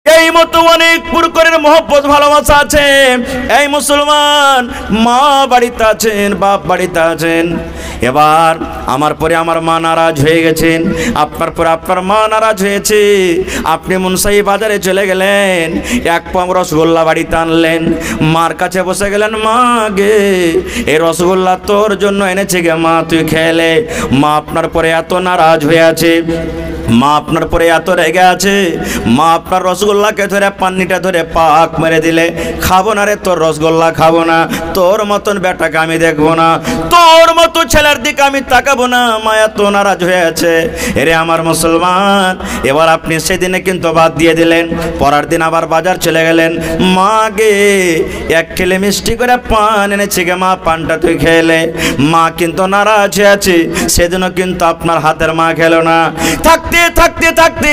এই মতো অনেক প্রকারের মহব্বত ভালোবাসা আছে। এই মুসলমান, মা বাড়িতে আছেন, বাপ বাড়িতে আছেন, এবার আমার পরে আমার মা নারাজ হয়ে গেছেন, আপনার পরে আপনার মা নারাজ হয়েছে, আপনি মুনসাই বাজারে চলে গেলেন, এক পাম রসগোল্লা বাড়িতে আনলেন, মার কাছে বসে গেলেন, মা গে এই রসগোল্লা তোর জন্য এনেছে গে মা, তুই খেলে। মা আপনার পরে এত নারাজ হয়ে আছে, মা আপনার পরে এত রেগে আছে, মা আপনার রসগোল্লাকে ধরে পান্নিটা ধরে পাক মেরে দিলে, খাবো না রে তোর রসগোল্লা, খাবো না, তোর মতন বেটাকে আমি দেখবো না, তোর মতো ছেলের দিকে আমি তাকাবো না। মা এত নারাজ হয়ে আছে। এরে আমার মুসলমান, এবার আপনি সেদিনে কিন্তু বাদ দিয়ে দিলেন, পরের দিন আবার বাজার চলে গেলেন, মা গে এক ঠেলে মিষ্টি করে পান এনেছে গে মা, পানটা তুই খেলে। মা কিন্তু নারাজ হয়ে আছে, সেদিনও কিন্তু আপনার হাতের মা খেলো না। থাকতে থাকতে থাকতে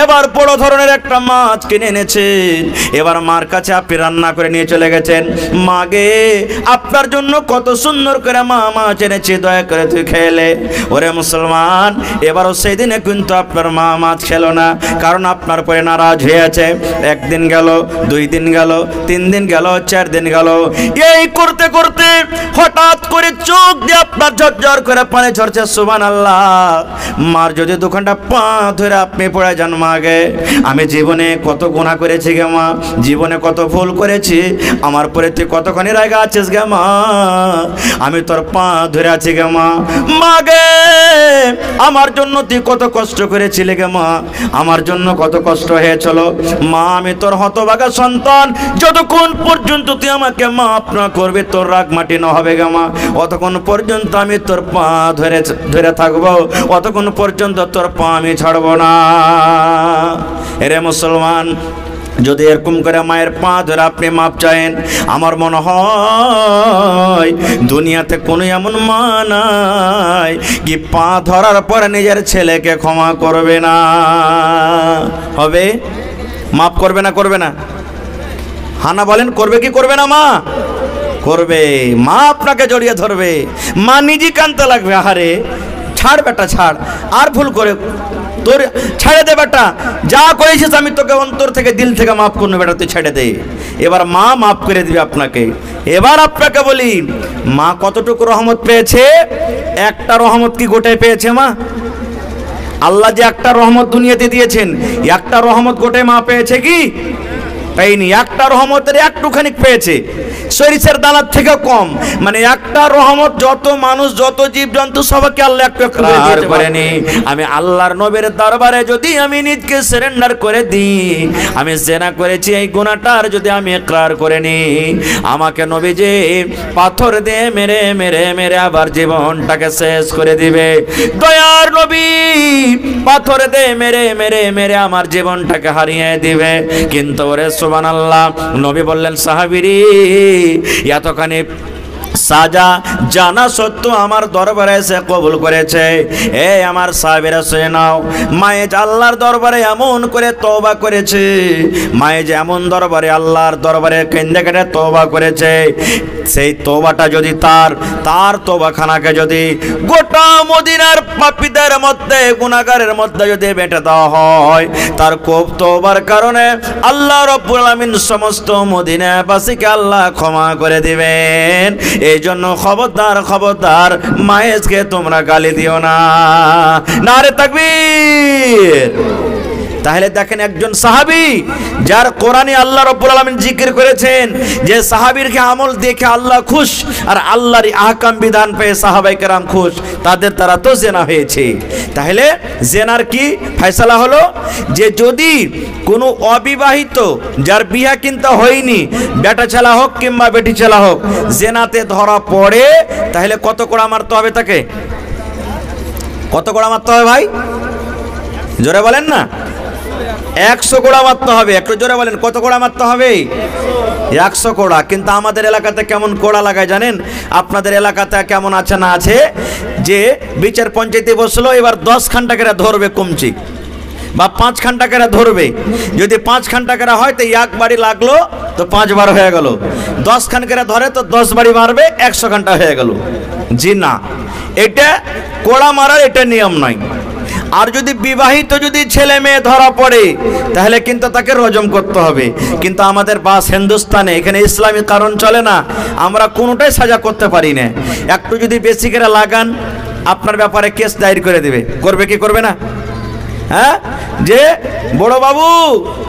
এবার বড় ধরনের একটা মাছ কিনে এনেছেন, এবার মার কাছে আপনি রান্না করে নিয়ে চলে গেছেন, মা গে আপনার জন্য কত সুন্দর করে মা মাছ এনেছে, দয়া করে তুই খেলে। ওরে মুসলমান, এবারও সেই দিনে কিন্তু আপনার মা মাছ খেলো না, কারণ আপনার পরে নারাজ হয়ে আছে। একদিন গেল, 2 দিন গেল, 3 দিন গেল, 4 দিন গেল, এই করতে করতে হঠাৎ করে চোখ দিয়ে আপনার ঝরঝর করে পানি ঝরছে। সুবহানাল্লাহ। মার যদি দোকানটা পা ধরে আপনি পড়ে যান, মা গে আমি জীবনে কত গুনাহ করেছি গে মা, জীবনে কত ভুল করেছি, আমার পরে তুই কতখানি রাগা আছিস গে মা, আমি তোর পা ধরে আছি গে মা। মা গে আমার জন্য তুই কত কষ্ট করেছিলি গে মা, আমার জন্য কত কষ্ট হয়েছিল মা, আমি তোর হতভাগা সন্তান, যতক্ষণ পর্যন্ত তুই আমাকে মাফ না করবে, তোর রাগ মাটি না হবে গে মা, অতক্ষণ পর্যন্ত আমি তোর পা ধরে ধরে থাকবো, অতক্ষণ পর্যন্ত তোর পা আমি ছাড়বো না। এরে মুসলমান, যদি এরকম করে মায়ের পা ধরে আপনি মাপ চায়েন, আমার মনে হয় দুনিয়াতে কোনো এমন মা নাই কি পা ধরার পরে নিজের ছেলেকে ক্ষমা করবে না। হবে? মাপ করবে না? করবে না? হানা বলেন, করবে কি করবে না? মা করবে। মা আপনাকে জড়িয়ে ধরবে, মা নিজে কানতে লাগবে, আহারে ছাড় বেটা ছাড়, আর ভুল করে তোর ছেড়ে দে বেটা, যা করেছিস আমি তোকে অন্তর থেকে দিল থেকে মাফ করবো বেটা, তুই ছেড়ে দে। এবার মা মাফ করে দিবে আপনাকে। এবার আপনাকে বলি, মা কতটুকু রহমত পেয়েছে? একটা রহমত কি গোটায় পেয়েছে মা? আল্লাহ যে একটা রহমত দুনিয়াতে দিয়েছেন, একটা রহমত গোটায় মা পেয়েছে কি? পাইনি। একটা রহমতের একটুখানি পেয়েছে, সরিষার দানার থেকে কম। মানে একটা রহমত যত মানুষ, যত জীব জন্তু সবাইকে আল্লাহ একটু একটু দিতে পারেনি। আমি আল্লাহর নবীর দরবারে যদি আমি নিজকে সারেন্ডার করে দিই, আমি জেনা করেছি এই গুনাহটার যদি আমি ইকরার করে নিই, আমাকে নবীজি পাথর দিয়ে মেরে মেরে মেরে আবার জীবনটাকে শেষ করে দিবে। দয়ার নবী পাথর দিয়ে মেরে মেরে মেরে আমার জীবনটাকে হারিয়ে দিবে। কিন্তু ওরে সুবহানাল্লাহ, নবী বললেন, সাহাবীরি এতখানি সাজা জানা সত্ত্বেও আমার দরবারে এসে কবুল করেছে। এই আমার সাহাবীরা শুনে নাও, মায়ে যে আল্লাহর দরবারে এমন করে তওবা করেছে, মায়ে যে এমন দরবারে আল্লাহর দরবারে কেঁদে কেটে তওবা করেছে, সেই তওবাটা যদি তার তওবাখানাকে যদি গোটা মদিনার পাপীদের মধ্যে, গুনাহগারের মধ্যে যদি বেঁটে দেওয়া হয়, তার খুব তওবার কারণে আল্লাহ রাব্বুল আলামিন সমস্ত মদিনাবাসীকে আল্লাহ ক্ষমা করে দিবেন। এই জন্য খবরদার খবরদার মায়েজকে তোমরা গালি দিও না। নারে তাকবীর। তাহলে দেখেন, একজন সাহাবী যার কোরআনে আল্লাহ রাব্বুল আলামিন জিকির করেছেন, যে সাহাবীর আমল দেখে আল্লাহ খুশ, আর আল্লাহর আহকাম বিধান পেয়ে সাহাবায়ে কেরাম খুশ, তাদের দ্বারা তো জেনা হয়েছে। তাহলে জেনার কি ফয়সালা হলো? যে যদি কোনো অবিবাহিত, যার বিয়া কিন্তু হয়নি, বেটা ছেলা হোক কিংবা বেটি ছেলা হোক, জেনাতে ধরা পড়ে, তাহলে কত কোড়া মারতে হবে তাকে? কত কোড়া মারতে হবে ভাই? জোরে বলেন না। 100 কোড়া মারতে হবে। একটু জোরে বলেন, কত কোড়া মারতে হবে? 100 কোড়া। কিন্তু আমাদের এলাকাতে কেমন কোড়া লাগায় জানেন? আপনাদের এলাকাতে কেমন আছে না আছে, যে বিচার পঞ্চায়েতে বসলো, এবার 10 খান টাকারা ধরবে কমচি, বা 5 খান টাকারা ধরবে। যদি 5 খান টাকারা হয় তো 1 বাড়ি লাগলো তো 5 বার হয়ে গেল। 10 খান করে ধরে তো 10 বাড়ি মারবে, 100 ঘন্টা হয়ে গেল। জি না, এটা কোড়া মারার এটা নিয়ম নয়। আর যদি বিবাহিত যদি ছেলে মেয়ে ধরা পড়ে তাহলে কিন্তু তাকে রজম করতে হবে। কিন্তু আমাদের বাস হিন্দুস্তানে এখানে ইসলামী কারণ চলে না, আমরা কোনোটাই সাজা করতে পারি না। একটু যদি বেশি করে লাগান আপনার ব্যাপারে কেস দায়ের করে দেবে, করবে কি করবে না? হ্যাঁ, যে বড় বাবু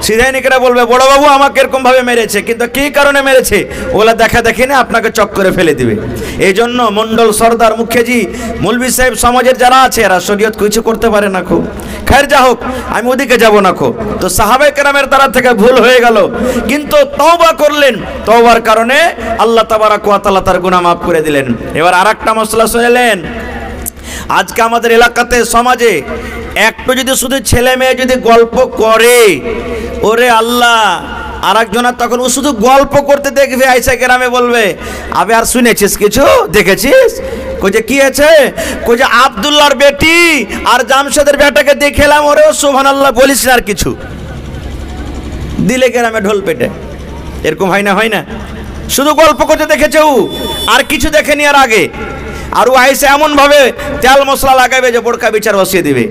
সিধাই নিকেরা বলবে বড় বাবু আমাকে এরকম ভাবে মেরেছে, কিন্তু কি কারণে মেরেছে ওগুলা দেখা দেখি না আপনাকে চক্করে ফেলে দিবে। এই জন্য মন্ডল, সর্দার, মুখিয়াজি, মৌলভী সাহেব সমাজের যারা আছে এরা শরীয়ত কিছু করতে পারে না। খুব খৈর, যা হোক, আমি ওদিকে যাব না। খো তো সাহাবায়ে কেরামের দ্বারা থেকে ভুল হয়ে গেল, কিন্তু তওবা করলেন, তওবার কারণে আল্লাহ তাবারক ওয়া তাআলা তার গুনাহ মাফ করে দিলেন। এবার আরেকটা মশলা শুনলেন, আজকে আমাদের এলাকাতে সমাজে একটু যদি শুধু ছেলে মেয়ে যদি গল্প করে, ওরে আল্লাহ, আর একজনের তখন ও শুধু গল্প করতে দেখবে, আইসা গ্রামে বলবে আবে আর শুনেছিস কিছু, দেখেছিস? কইছে কি আছে? কইছে আব্দুল্লাহর বেটি আর জামশেদের বেটাকে দেখেলাম, ওরে সুবহানাল্লাহ বলিস না আর কিছু, দিলে গ্রামে ঢোল পেটে। এরকম হয় না? হয় না? শুধু গল্প করতে দেখেছে ও, আর কিছু দেখেনি আর আগে। আর ও আইসে এমন ভাবে তেল মশলা লাগাবে যে বোরকা বিচার বসিয়ে দিবে।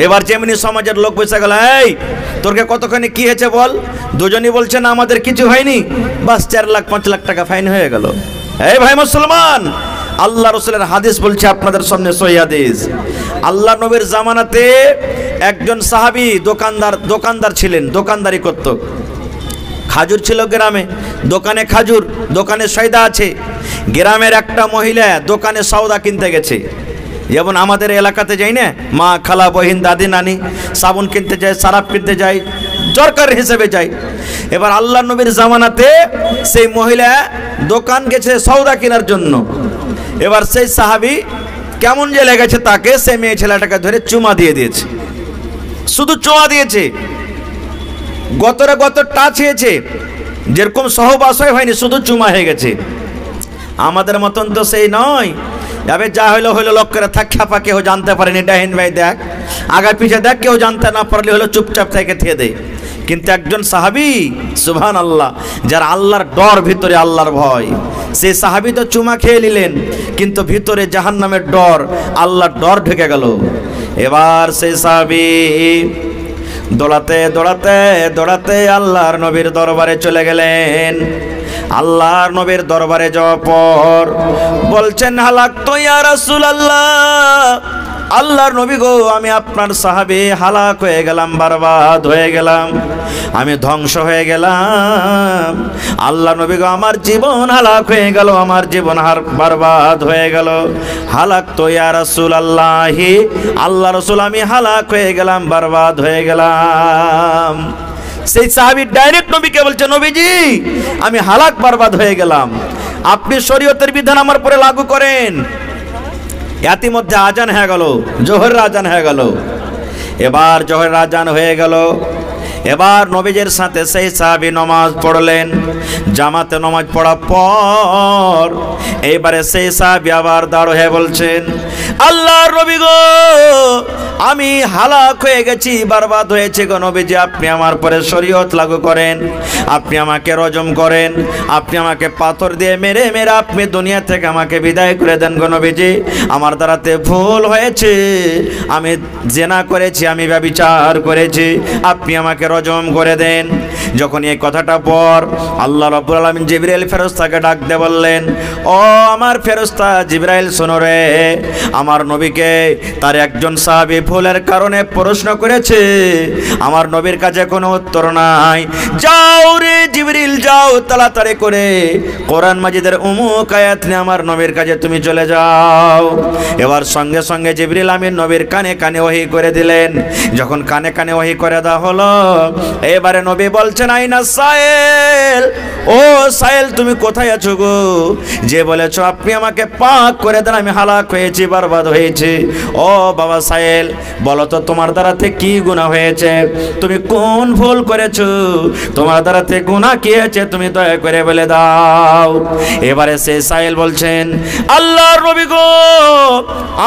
এবার যেমনি সমাজের লোক বসে গেল, এই তোরকে কতখানি কি হয়েছে বল, দুজনই বলছে না আমাদের কিছু হয়নি, বাস 4 লাখ 5 লাখ টাকা ফাইন হয়ে গেল। এই ভাই মুসলমান, আল্লাহ রসুলের হাদিস বলছে আপনাদের সামনে, সহিহ হাদিস। আল্লাহ নবীর জামানাতে একজন সাহাবী দোকানদার ছিলেন, দোকানদারি করত। খাজুর ছিল গ্রামে, দোকানে খাজুর, দোকানে সয়দা আছে। গ্রামের একটা মহিলা দোকানে সওদা কিনতে গেছে, যেমন আমাদের এলাকাতে যাই না, মা, খালা, বহিন, দাদি, নানি সাবুন কিনতে যায়, সারাপ কিনতে যায়, দরকার হিসেবে যায়। এবার আল্লাহ নবীর জামানাতে সেই মহিলা দোকান গেছে সওদা কেনার জন্য। এবার সেই সাহাবী কেমন যে লেগেছে তাকে, সেই মেয়ে ছেলেটাকে ধরে চুমা দিয়ে দিয়েছে, শুধু চুমা দিয়েছে, গতরে গত টাচ হয়েছে, যেরকম সহবাসয় হয়নি, শুধু চুমা হয়ে গেছে। আমাদের মতন তো সেই নয়, যাবে যা হইলো হইলো, লোক করে থাক, খাপা কেউ জানতে পারেনি, ডাহিন ভাই দেখ, আগা পিছে দেখ, কেউ জানতে না পারলে হলো চুপচাপ থেকে থিয়ে দেয়। কিন্তু একজন সাহাবী, সুবহানাল্লাহ, যার আল্লাহর ডর, ভিতরে আল্লাহর ভয়, সেই সাহাবী তো চুমা খেয়ে নিলেন, কিন্তু ভিতরে জাহান্নামের ডর, আল্লাহর ডর ঢুকে গেল। এবার সেই সাহাবী দৌড়াতে দৌড়াতে দৌড়াতে আল্লাহর নবীর দরবারে চলে গেলেন। আল্লাহর নবীর দরবারে যাওয়ার পর বলছেন, হালাক তো ইয়া রাসূলুল্লাহ, আল্লাহর নবী গো, আমি আপনার সাহাবী, হালাক হয়ে গেলাম, বরবাদ হয়ে গেলাম, আমি ধ্বংস হয়ে গেলাম। আল্লাহ নবী গো, আমার জীবন হালাক হয়ে গেল, আমার জীবন বরবাদ হয়ে গেল। হালাক তো ইয়া রাসূলুল্লাহ, আল্লাহ রাসূল, আমি হালাক হয়ে গেলাম, বরবাদ হয়ে গেলাম। সেই সাহাবী ডাইরেক্ট নবীকে বলছে, নবীজি আমি হালাক বরবাদ হয়ে গেলাম, আপনি শরীয়তের বিধান আমার পরে লাগু করেন। ইতিমধ্যে আজান হয়ে গেল, জোহরের আজান হয়ে গেল। এবার জোহরের আজান হয়ে গেল, এবার নবীজির সাথে সেই সাহাবী নামাজ পড়লেন। জামাতে নামাজ পড়ার পর এইবারে সেই সাহাবী আবার দাঁড় হয়ে বলছেন, আল্লাহর নবী গো, আমি হালাক হয়ে গেছি, বরবাদ হয়েছে গো নবীজি, আপনি আমার পরে শরীয়ত লাগু করেন, আপনি আমাকে রজম করেন, আপনি আমাকে পাথর দিয়ে মেরে মেরে আপনি দুনিয়া থেকে আমাকে বিদায় করে দেন গো নবীজি, আমার দ্বারাতে ভুল হয়েছে, আমি জিনা করেছি, আমি ব্যভিচার করেছি, আপনি আমাকে রজম করে দেন। যখন এই কথাটা পর আল্লাহ রাব্বুল আলামিন জিবরাইল ফেরেশতাকে ডাক দিয়ে বললেন, ও আমার ফেরেশতা জিবরাইল, শোনো রে, আমার নবীকে তার একজন সাহাবী ভুলের কারণে প্রশ্ন করেছে, আমার নবীর কাছে কোনো উত্তর নাই। যাও রে জিবরিল, যাও তাড়াতাড়ি করে কোরআন মাজিদের অমুক আয়াত নিয়ে আমার নবীর কাছে তুমি চলে যাও। এবার সঙ্গে সঙ্গে জিবরিল আমিন নবীর কানে কানে ওহী করে দিলেন। যখন কানে কানে ওহী করে দেওয়া হলো, এবারে নবী বলছেন, আইনা সাইল, ও সাইল তুমি কোথায় আছো গো, যে বলেছো আপনি আমাকে পাক করে দেন, আমি হালাক হয়েছি, বরবাদ হয়েছি। ও বাবা সাইল, বলো তো তোমার দ্বারাতে কি গুনাহ হয়েছে, তুমি কোন ভুল করেছো, তোমার দ্বারাতে গুনাহ কি হয়েছে, তুমি দয়া করে বলে দাও। এবারে সে সাইল বলছেন, আল্লাহর নবী গো,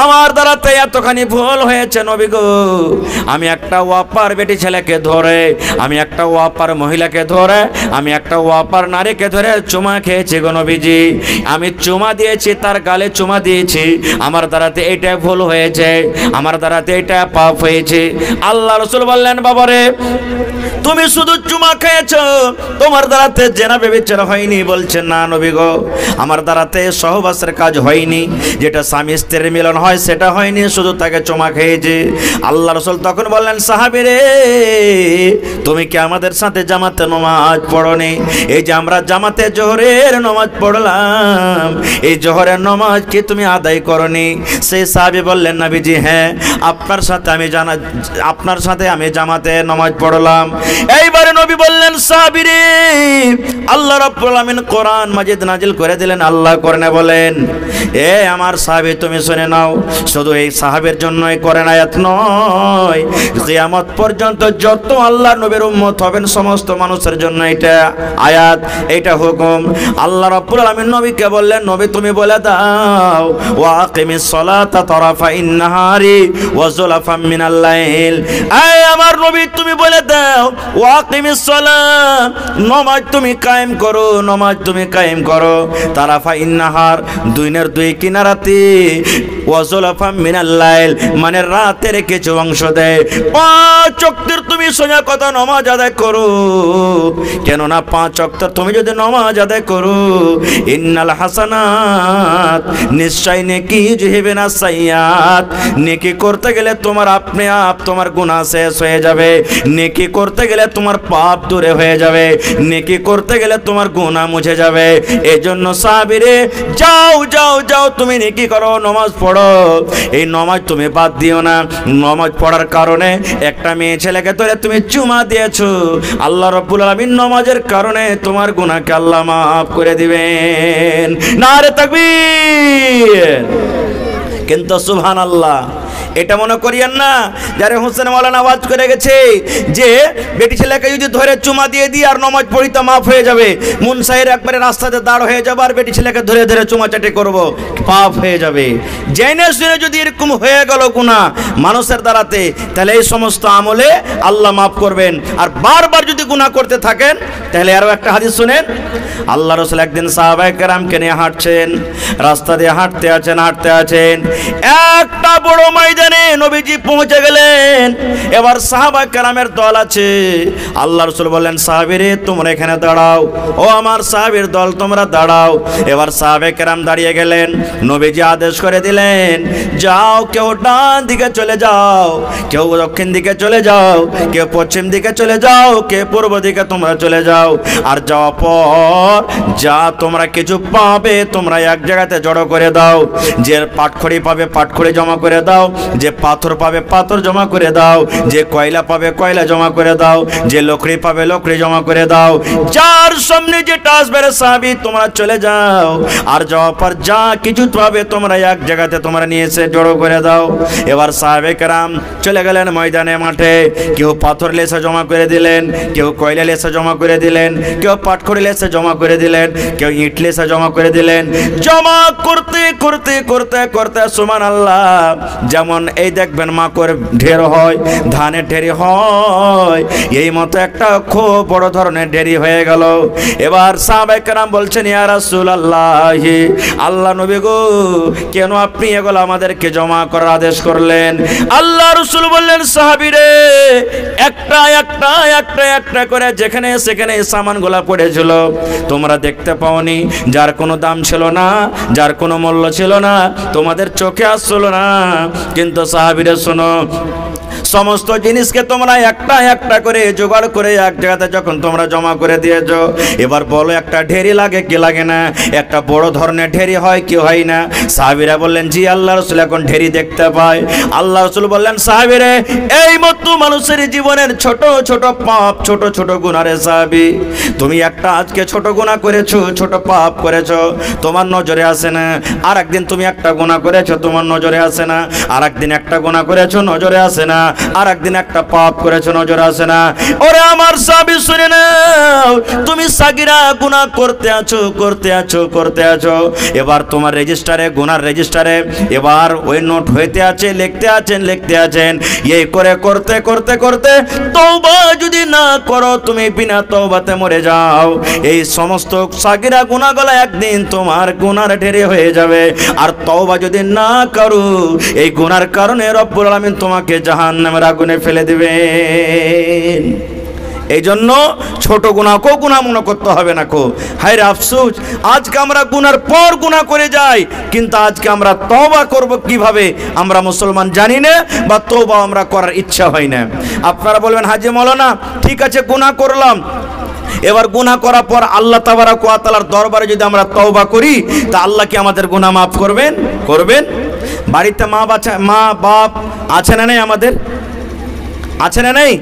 আমার দ্বারাতে এতখানি ভুল হয়েছে নবী গো, আমি একটা ওয়াপার বেটি ছেলেকে ধরে, আমি একটা ওয়াপার মহিলাকে ধরে, আমি একটা ওয়াপার নারীকে ধরে চুমা খেয়েছি গো নবীজি। আমি চুমা দিয়েছি, তার গালে চুমা দিয়েছি, আমার দ্বারাতে এটা ভুল হয়েছে, আমার দ্বারাতে এটা পাপ হয়েছে। আল্লাহ রাসূল বললেন, বাবারে তুমি শুধু চুমা খেয়েছো, তোমার দ্বারাতে জেনা ব্যভিচার হয়নি। বলছেন, না নবী গো, আমার দ্বারাতে সহবাসের কাজ হয়নি, যেটা স্বামী স্ত্রীর মিলন হয় সেটা হয়নি, শুধু তাকে চুমা খেয়েছে। আল্লাহ রাসূল তখন বললেন, সাহাবী রে, তুমি কি আমাদের সাথে জামাতে নামাজ পড়োনি? এই যে আমরা জামাতে জোহরের নামাজ পড়লাম, এই জোহরের নামাজ কি তুমি আদায় করনি? সেই সাহাবী বললেন, নবীজি হ্যাঁ, আপনার সাথে আমি জামাতে নামাজ পড়লাম। এইবারে নবী বললেন, সাহাবী রে, আল্লাহ রাব্বুল আলামিন কোরআন মাজিদ নাজিল করে দিলেন। আল্লাহ কোরআনে বলেন, এ আমার সাহাবী তুমি শুনে নাও, শুধু এই সাহাবীর জন্যই কোরআন আয়াত নয়, কিয়ামত পর্যন্ত যত আল্লাহর নবীর উম্মত হবেন সমস্ত মানুষের জন্য এটা আয়াত, এটা হুকুম। আল্লাহ রাব্বুল আলামিন নবীকে বললেন, নবী তুমি বলে দাও, ওয়া আকিমিস সালাতা তারাফাইন নাহারি ওয়া যুলাফাম মিনাল লাইল। এই আমার নবী তুমি বলে দাও, ওয়া আকিমিস সালাত, নামাজ তুমি কায়েম করো, নামাজ তুমি কায়েম করো, তারাফাইন নাহার, দুইনের দুই কিনারাতে, ওয়া যুলাফাম মিনাল লাইল, মানে রাতের কিছু অংশ দেয়। 5 ওয়াক্তের তুমি সোজা কথা নামাজ আদায় করো, কেননা 5 ওয়াক্ত তুমি যদি নামাজ আদায় করো, ইন্নাল হাসানাত, নিশ্চয় নেকি যুহিবে না সাইয়াত, নেকি করতে গেলে তোমার আপনি আপ তোমার গুনাহ শেষ হয়ে যাবে, নেকি করতে গেলে তোমার পাপ দূরে হয়ে যাবে, নেকি করতে গেলে তোমার গুনাহ মুছে যাবে। এজন্য সাহাবীরে, যাও যাও যাও, তুমি নেকি করো, নামাজ পড়ো, এই নামাজ তুমি বাদ দিও না। নামাজ পড়ার কারণে একটা মেয়ে ছেলেকে ধরে তুমি চুমা দিয়েছো, আল্লাহ রাব্বুল আলামিন নামাজের কারণে তোমার গুনাহকে আল্লাহ মাফ করে দিবেন। নারে তাকবীর। কিন্তু সুবহানাল্লাহ, এটা মনে করিয়েন না যারে হোসেন মাওলানা আওয়াজ করে গেছে যে বেটি ছেলেকে যদি ধরে চুমা দিয়ে দিই আর নামাজ পড়ি তো মাফ হয়ে যাবে। মুনসাইর একবারে রাস্তাতে দাঁড় হয়ে যাবে আর বেটি ছেলেকে ধরে ধরে চুমা চাটি করব, পাপ হয়ে যাবে। জেনে শুনে যদি এরকম হয়ে গেল গুনাহ মানুষের দ্বারাতে, তাহলে এই সমস্ত আমলে আল্লাহ মাফ করবেন। আর বারবার যদি গুনাহ করতে থাকেন, তাহলে আরো একটা হাদিস শুনেন। আল্লাহ রাসূল একদিন সাহাবায়ে কেরামকে নিয়ে হাঁটছেন, রাস্তা দিয়ে হাঁটতে আছেন, একটা বড় ময়দানে নবীজি পৌঁছে গেলেন। এবার সাহাবায়ে কেরামের দল আছে। আল্লাহ রাসূল বললেন, সাহাবীরে তোমরা এখানে দাঁড়াও, ও আমার সাহাবীর দল তোমরা দাঁড়াও। এবার সাহাবায়ে কেরাম দাঁড়িয়ে গেলেন। নবীজি আদেশ করে দিলেন, যাও, কেউ ডান দিকে চলে যাও, কেউ দক্ষিণ দিকে চলে যাও, কেউ পশ্চিম দিকে চলে যাও, কেউ পূর্ব দিকে তোমরা চলে যাও। আর যাওয়ার পর যা তোমরা কিছু পাবে তোমরা এক জায়গাতে জড়ো করে দাও। যে পাটখড়ি পাবে পাটখড়ি জমা করে দাও, যে পাথর পাবে পাথর জমা করে দাও, যে কয়লা পাবে কয়লা জমা করে দাও, যে লকড়ি পাবে লকড়ি জমা করে দাও। যার সামনে যেটা আসবে রে সাহাবী তোমরা চলে যাও, আর যাওয়ার পর যা কিছু পাবে তোমরা এক জায়গাতে তোমরা নিয়ে এসে জড়ো করে দাও। এবার সাহাবে কেরাম চলে গেলেন ময়দানে মাঠে। কেউ পাথর লেসে জমা করে দিলেন, কেউ কয়লা লেসে জমা করে দিলেন, কেউ পাটখড়ি লেসে জমা করে দিলেন, কেউ ইট লেসে জমা করে দিলেন। জমা করতে করতে করতে করতে সুবহানাল্লাহ, যেমন এই দেখবেন মাকড় ঢের হয়, ধানের ঢেরি হয়, এই মতো একটা খুব বড় ধরনের ঢেরি হয়ে গেল। এবার সাহাবায়ে কেরাম বলছেন, ইয়া রাসূলুল্লাহ, আল্লাহ নবী গো, কেন আপনি এগুলো আমাদেরকে জমা করার আদেশ করলেন? আল্লাহ রাসূল বললেন, সাহাবীরে, একটা একটা একটা একটা করে যেখানে সেখানে সামানগুলা পড়েছিল তোমরা দেখতে পাওনি, যার কোনো দাম ছিল না, যার কোনো মূল্য ছিল না, তোমাদের চোখে আসছিল না। কিন্তু সাহাবীরা শোনো, সমস্ত জিনিসকে তোমরা একটা একটা করে জোগাড় করে এক জায়গাতে যখন তোমরা জমা করে দিয়েছো, এবার বলো একটা ঢেরি লাগে কি লাগে না? একটা বড় ধরনের ঢেরি হয় কি হয় না? সাহাবীরা বললেন, জি আল্লাহ রাসূল, এখন ঢেরি দেখতে পায়। আল্লাহ রাসূল বললেন, সাহাবীরে, এই মতো মানুষের জীবনের ছোট ছোট পাপ, ছোট ছোট গুনাহ রে সাহাবী, তুমি একটা আজকে ছোট গুনাহ করেছো, ছোট পাপ করেছো, তোমার নজরে আসে না। আর একদিন তুমি একটা গুনাহ করেছো, তোমার নজরে আসে না। আর একদিন একটা গুনাহ করেছো, নজরে আসে না। আর একদিন একটা পাপ করেছো, নজরে আসে না। ওরে আমার সাহাবী শুনে নাও, তুমি সাগিরা গুনাহ করতে আছো। এবার তোমার রেজিস্টারে, গুনার রেজিস্টারে এবার ওই নোট হইতে আছে, লিখতে আছেন। এই করে করতে তওবা যদি না করো, তুমি বিনা তওবাতে মরে যাও, এই সমস্ত সাগিরা গুনাহগুলো একদিন তোমার গুনার ঢেরে হয়ে যাবে। আর তওবা যদি না করো, এই গুনার কারণে রব্বুল আলামিন তোমাকে জাহান্নামের আগুনে ফেলে দিবেন। এই জন্য ছোট গুনাহকেও গুনাহ মনে করতে হবে না কো। হায় রে আফসোস, আজকে আমরা গুনার পর গুনাহ করে যাই, কিন্তু আজকে আমরা তওবা করব কিভাবে আমরা মুসলমান জানি না, বা তওবা আমরা করার ইচ্ছা হয় না। আপনারা বলবেন হাজী মাওলানা ঠিক আছে গুনাহ করলাম, এবার গুনাহ করার পর আল্লাহ তাবারক ওয়া তাআলার দরবারে যদি আমরা তওবা করি, তা আল্লাহ কি আমাদের গুনাহ মাফ করবেন? বাড়িতে মা বাপ আছে না নেই? আমাদের আছে না নেই?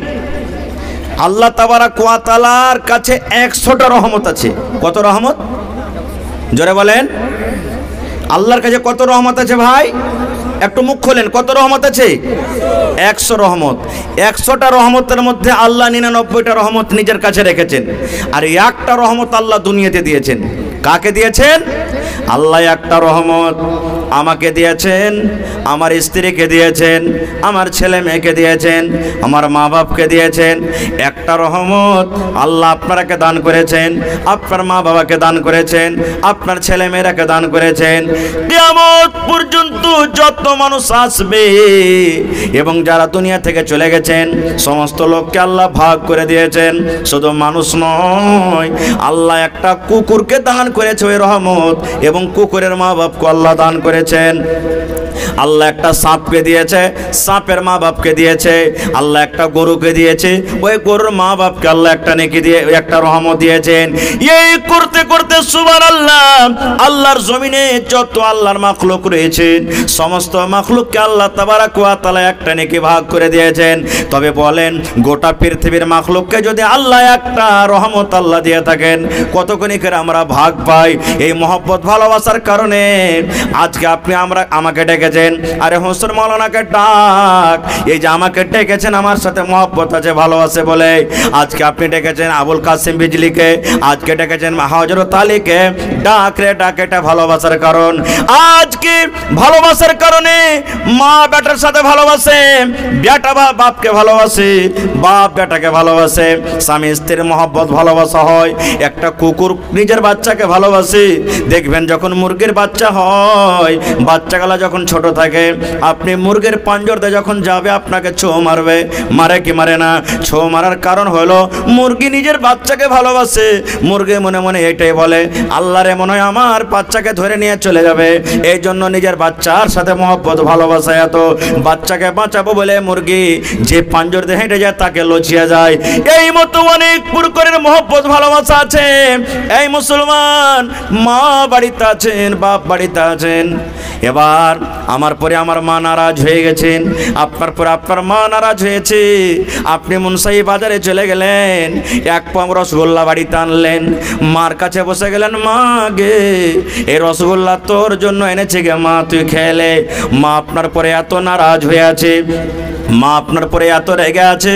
আল্লাহ তাবারক ওয়া তাআলার কাছে 100টা রহমত আছে। কত রহমত? জোরে বলেন। আল্লাহর কাছে কত রহমত আছে ভাই? একটু মুখ খোলেন। কত রহমত আছে? 100 রহমত। 100টা রহমতের মধ্যে আল্লাহ 99টা রহমত নিজের কাছে রেখেছেন, আর একটা রহমত আল্লাহ দুনিয়াতে দিয়েছেন। কাকে দিয়েছেন? আল্লাহ একটা রহমত আমাকে দিয়েছেন, আমার স্ত্রীকে দিয়েছেন, আমার ছেলে মেয়েকে দিয়েছেন, আমার মা বাপকে দিয়েছেন। একটা রহমত আল্লাহ আপনারাকে দান করেছেন, আপনার মা বাবাকে দান করেছেন, আপনার ছেলে মেয়েরাকে দান করেছেন। কিয়ামত পর্যন্ত যত মানুষ আসবে এবং যারা দুনিয়া থেকে চলে গেছেন সমস্ত লোককে আল্লাহ ভাগ করে দিয়েছেন। শুধু মানুষ নয়, আল্লাহ একটা কুকুরকে দান করেছে ওই রহমত, এবং কুকুরের মা বাপকে আল্লাহ দান করেছেন। আল্লাহ একটা সাপকে দিয়েছে, সাপের মা বাপকে দিয়েছে। আল্লাহ একটা গরুকে দিয়েছে, ওই গরুর মা বাপকে আল্লাহ একটা নেকি দিয়ে একটা রহমত দিয়েছেন। এই করতে সুবহানাল্লাহ, আল্লাহর জমিনে যত আল্লাহর মাখলুক রয়েছে সমস্ত মাখলুককে আল্লাহ তাবারক ওয়া তাআলা একটা নেকি ভাগ করে দিয়েছেন। তবে বলেন, গোটা পৃথিবীর মাখলুককে যদি আল্লাহ একটা রহমত আল্লাহ দিয়ে থাকেন, কতখানি করে আমরা ভাগ পাই? এই মহব্বত ভালোবাসার কারণে আজকে আপনি আমাকে ডেকেছেন, আরে হোসেন মাওলানাকে ডাক। এই যে আমাকে ডেকেছেন, আমার সাথে মহব্বত আছে, ভালোবাসে বলে আজকে আপনি ডেকেছেন আবুল কাসিম বিজলিকে, আজকে ডেকেছেন হযরত আলীকে। ডাক রে ডাক, এটা ভালোবাসার কারণ। আজকে ভালোবাসার কারণে মা বেটার সাথে ভালোবাসে, বেটা বাপকে ভালোবাসে, বাপ বেটাকে ভালোবাসে, স্বামী স্ত্রীর মহব্বত ভালোবাসা হয়। একটা কুকুর নিজের বাচ্চাকে ভালোবাসে। দেখবেন যখন মুরগির বাচ্চা হয়, বাচ্চাগুলা যখন ছোট থাকে, আপনি মুরগির পাঞ্জরতে যখন যাবে আপনাকে ছো মারে কি মারে না? ছো মারার কারণ হলো মুরগি নিজের বাচ্চাকে ভালোবাসে। মুরগি মনে মনে এটাই বলে, আল্লাহরে মনে হয় আমার বাচ্চাকে ধরে নিয়ে চলে যাবে। এই জন্য নিজের বাচ্চার সাথে মহব্বত ভালোবাসা এত, বাচ্চাকে বাঁচাবো বলে মুরগি যে পাঞ্জরতে হেঁটে যায় তাকে লচিয়ে যায়। এই মতো অনেক প্রকারের মহব্বত ভালোবাসা আছে। এই মুসলমান, মা বাড়িতে আছেন, বাপ বাড়িতে আছেন, এবার আমার পরে আমার মা নারাজ হয়ে গেছেন, আপনার পরে আপনার মা নারাজ হয়েছে। আপনি মুনসাই বাজারে চলে গেলেন, এক পাম রসগোল্লা বাড়িতে আনলেন, মার কাছে বসে গেলেন, মা গে এই রসগোল্লা তোর জন্য এনেছে গে মা, তুই খেলে। মা আপনার পরে এত নারাজ হয়ে আছে, মা আপনার পরে এত রেগে আছে,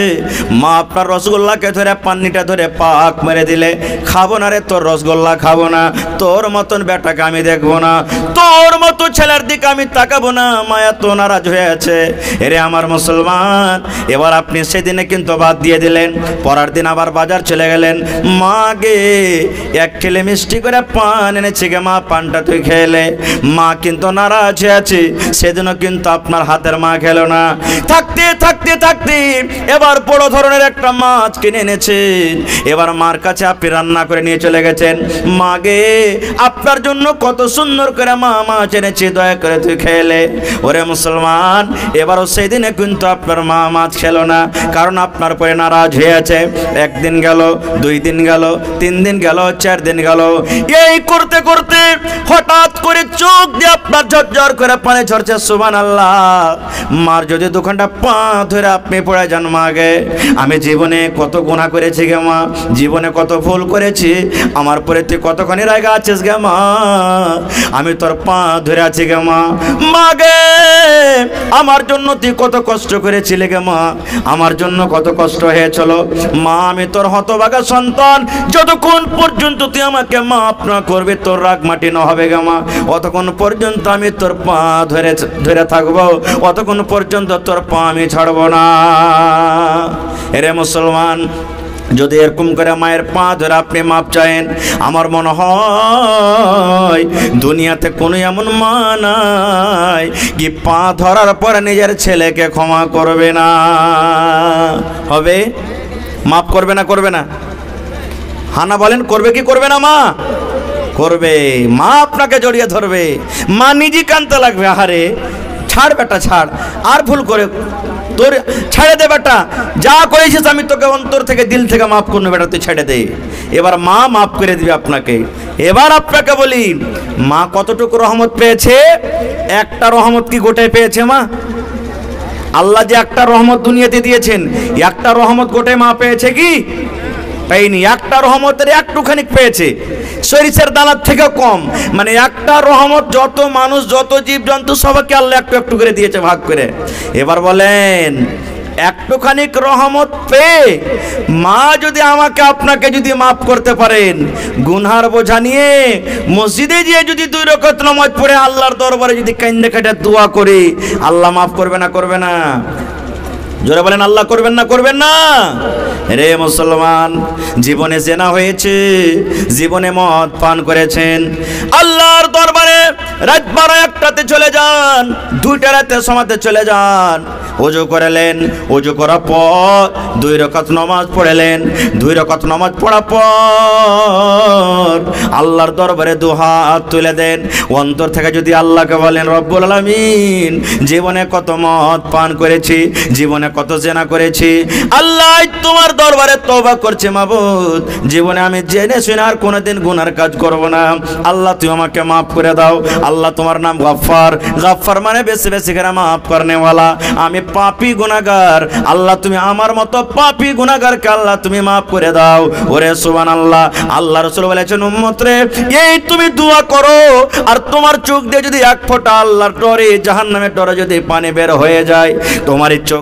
মা আপনার রসগোল্লাকে ধরে পান্নিটা ধরে পাক মেরে দিলে, খাবো না রে তোর রসগোল্লা, খাবো না, তোর মতন বেটাকে আমি দেখবো না, তোর মতো ছেলের দিকে আমি তাকাবো না। মা এত নারাজ হয়ে আছে। এরে আমার মুসলমান, এবার আপনি সেদিনে কিন্তু বাদ দিয়ে দিলেন, পরের দিন আবার বাজার চলে গেলেন, মা গে এক খেলে মিষ্টি করে পান এনেছে গে মা, পানটা তুই খেলে। মা কিন্তু নারাজ হয়ে আছে, সেদিনও কিন্তু আপনার হাতের মা খেলো না। থাকতে এবার বড় ধরনের একটা মাছ কিনে এনেছেন, এবার মার কাছে আপনি রান্না করে নিয়ে চলে গেছেন, মা গে আপনার জন্য কত সুন্দর করে মা মাছ এনেছে, দয়া করে তুই খেলে। ওরে মুসলমান, এবারও সেই দিনে কিন্তু আপনার মা মাছ খেলো না, কারণ আপনার পরে নারাজ হয়ে আছে। একদিন গেল, 2 দিন গেল, 3 দিন গেল, 4 দিন গেল। এই করতে হঠাৎ করে চোখ দিয়ে আপনার ঝরঝর করে পানি ঝরছে। সুবহানাল্লাহ, মার যদি 2 ঘন্টা পা ধরে আপনি পড়ে যান মা গে। আমি জীবনে কত গুনাহ করেছি গে মা, জীবনে কত ভুল করেছি, আমার পরে তুই কতখানি রায়গা আছিস গে মা, আমি তোর পা ধরে আছি গে মা। মা গে আমার জন্য তুই কত কষ্ট করেছিলে গে মা, আমার জন্য কত কষ্ট হয়েছিল মা। আমি তোর হতভাগা সন্তান, যতক্ষণ পর্যন্ত তুই আমাকে মাফ না করবে, তোর রাগ মাটি না হবে গে মা, অতক্ষণ পর্যন্ত আমি তোর পা ধরে থাকবো, অতক্ষণ পর্যন্ত তোর পা আমি ছাড়বো না। এরে মুসলমান, যদি এরকম করে মায়ের পা ধরে আপনি মাপ চায়েন, আমার মনে হয় দুনিয়াতে কোনো এমন মা নাই কি পা ধরার পর নিজের ছেলেকে ক্ষমা করবে না। হবে? মাপ করবে না? করবে না? হানা বলেন, করবে কি করবে না? মা করবে। মা আপনাকে জড়িয়ে ধরবে, মা নিজে কানতে লাগবে, আহারে ছাড় বেটা ছাড়, আর ভুল করে তোর ছেড়ে দে বেটা, যা করেছিস আমি তোকে অন্তর থেকে দিল থেকে মাফ করবো বেটা, তুই ছেড়ে দে। এবার মা মাফ করে দিবে আপনাকে। এবার আপনাকে বলি, মা কতটুকু রহমত পেয়েছে? একটা রহমত কি গোটাই পেয়েছে মা? আল্লাহ যে একটা রহমত দুনিয়াতে দিয়েছেন, একটা রহমত গোটাই মা পেয়েছে কি? পাইনি। একটা রহমতের একটুখানি পেয়েছে, সরিষার দানার থেকে কম। মানে একটা রহমত যত মানুষ যত জীবজন্তু সবাইকে আল্লাহ একটু একটু করে দিয়েছে, ভাগ করে। এবার বলেন, একটুখানি রহমত পেয়ে মা যদি আমাকে আপনাকে যদি মাফ করতে পারেন, গুনহার বোঝা নিয়ে মসজিদে গিয়ে যদি 2 রাকাত নামাজ পড়ে আল্লাহর দরবারে যদি কান্দে কাটে দোয়া করে, আল্লাহ মাফ করবে না? করবে না? জোরে বলেন, আল্লাহ করবেন না? করবেন না? রে মুসলমান, জীবনে জেনা হয়েছে, জীবনে মদ পান করেছেন, আল্লাহর দরবারে রাত 12-1টাতে চলে যান, 2টা রাতের সময়তে চলে যান, ওযু করলেন, ওযু করার পর 2 রাকাত নামাজ পড়লেন, 2 রাকাত নামাজ পড়ার পর আল্লাহর দরবারে 2 হাত তুলে দেন, অন্তর থেকে যদি আল্লাহকে বলেন, রব্বুল আলামিন জীবনে কত মদ পান করেছি, জীবনে কত জেনা করেছি, আল্লাহ তোমার দরবারে তওবা করছে মাবুদ, জীবনে আমি জেনে শুনে আর কোনোদিন গুনার কাজ করব না, আল্লাহ তুমি আমাকে মাফ করে দাও। আল্লাহ তোমার নাম গফফার, গফফার মানে বেশি বেশি করে মাফ করনে ওয়ালা। আমি পাপী গুনাহগার, আল্লাহ তুমি আমার মতো পাপী গুনাহগারকে আল্লাহ তুমি মাফ করে দাও। ওরে সুবহানাল্লাহ, আল্লাহ রাসূল বলেছেন, উম্মত রে এই তুমি দোয়া করো, আর তোমার চোখ দিয়ে যদি 1 ফোঁটা আল্লাহর ডরে জাহান্নামের ডরে যদি পানি বের হয়ে যায়, তোমার চোখ